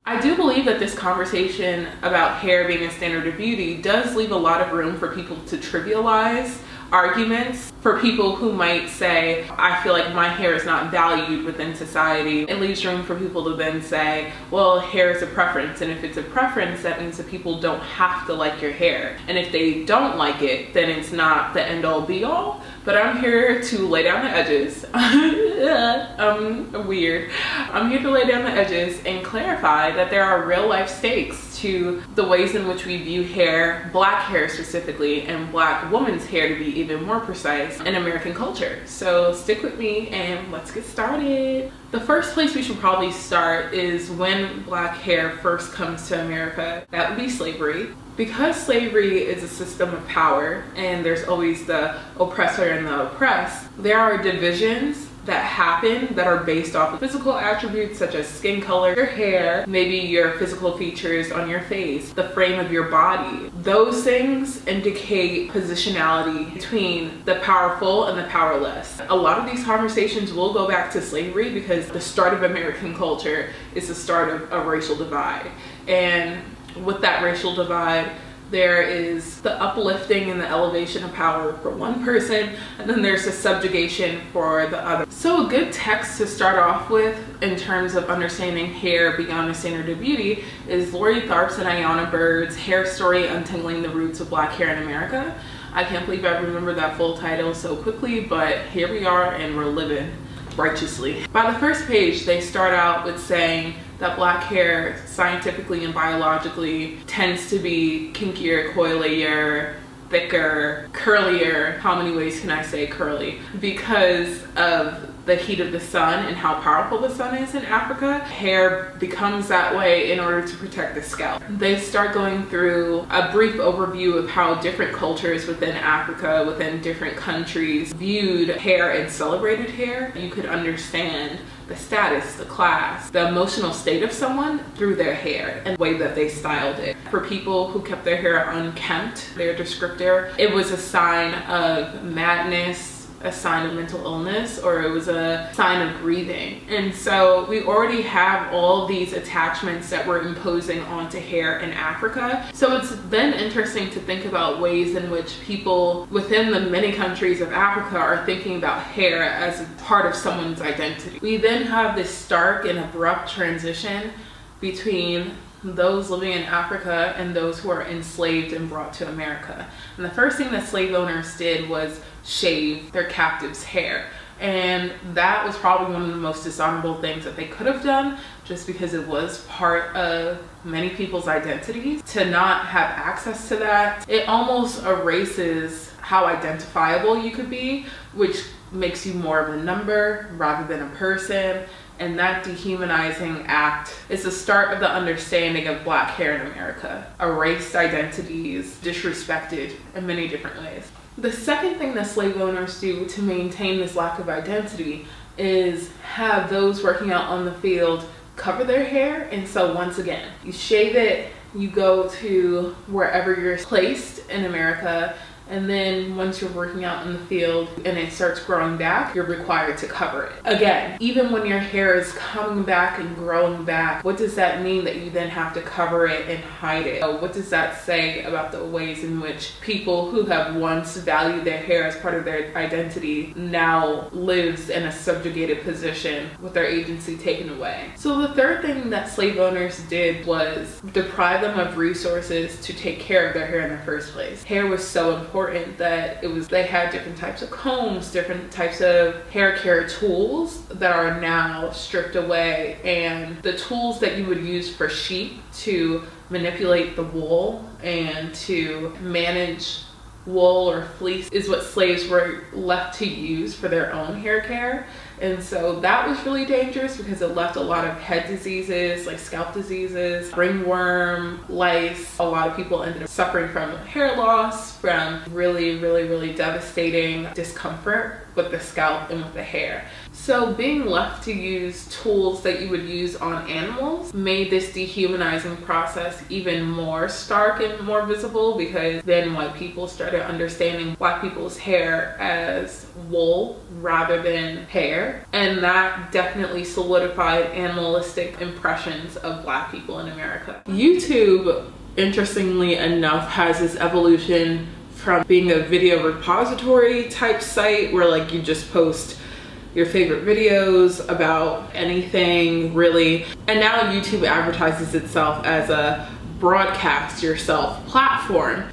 I do believe that this conversation about hair being a standard of beauty does leave a lot of room for people to trivialize arguments. For people who might say, I feel like my hair is not valued within society, it leaves room for people to then say, well, hair is a preference, and if it's a preference, that means that people don't have to like your hair. And if they don't like it, then it's not the end-all be-all. But I'm here to lay down the edges. I'm weird. I'm here to lay down the edges and clarify that there are real life stakes to the ways in which we view hair, black hair specifically, and black women's hair to be even more precise in American culture. So stick with me and let's get started. The first place we should probably start is when black hair first comes to America. That would be slavery. Because slavery is a system of power and there's always the oppressor and the oppressed, there are divisions that happen that are based off of physical attributes such as skin color, your hair, maybe your physical features on your face, the frame of your body. Those things indicate positionality between the powerful and the powerless. A lot of these conversations will go back to slavery because the start of American culture is the start of a racial divide. And with that racial divide, there is the uplifting and the elevation of power for one person, and then there's the subjugation for the other. So a good text to start off with in terms of understanding hair beyond a standard of beauty is Lori Tharps and Ayana Byrd's Hair Story, Untangling the Roots of Black Hair in America. I can't believe I remember that full title so quickly, but here we are and we're living righteously. By the first page, they start out with saying that black hair scientifically and biologically tends to be kinkier, coilier, thicker, curlier. How many ways can I say curly? Because of the heat of the sun and how powerful the sun is in Africa, hair becomes that way in order to protect the scalp. They start going through a brief overview of how different cultures within Africa, within different countries, viewed hair and celebrated hair. You could understand the status, the class, the emotional state of someone through their hair and the way that they styled it. For people who kept their hair unkempt, their descriptor, it was a sign of madness, a sign of mental illness, or it was a sign of grieving. And so we already have all these attachments that we're imposing onto hair in Africa. So it's then interesting to think about ways in which people within the many countries of Africa are thinking about hair as a part of someone's identity. We then have this stark and abrupt transition between those living in Africa and those who are enslaved and brought to America. And the first thing that slave owners did was shave their captives' hair. And that was probably one of the most dishonorable things that they could have done, just because it was part of many people's identities. To not have access to that, it almost erases how identifiable you could be, which makes you more of a number rather than a person. And that dehumanizing act is the start of the understanding of black hair in America. Erased identities, disrespected in many different ways. The second thing that slave owners do to maintain this lack of identity is have those working out on the field cover their hair. And so once again, you shave it, you go to wherever you're placed in America, and then once you're working out in the field and it starts growing back, you're required to cover it. Again, even when your hair is coming back and growing back, what does that mean that you then have to cover it and hide it? What does that say about the ways in which people who have once valued their hair as part of their identity now lives in a subjugated position with their agency taken away? So the third thing that slave owners did was deprive them of resources to take care of their hair in the first place. Hair was so important that they had different types of combs, different types of hair care tools that are now stripped away. And the tools that you would use for sheep to manipulate the wool and to manage wool or fleece is what slaves were left to use for their own hair care. And so that was really dangerous because it left a lot of head diseases like scalp diseases, ringworm, lice. A lot of people ended up suffering from hair loss, from really devastating discomfort with the scalp and with the hair. So being left to use tools that you would use on animals made this dehumanizing process even more stark and more visible, because then white people started understanding black people's hair as wool rather than hair. hair. And that definitely solidified animalistic impressions of Black people in America. YouTube, interestingly enough, has this evolution from being a video repository type site where like you just post your favorite videos about anything really. And now YouTube advertises itself as a broadcast yourself platform.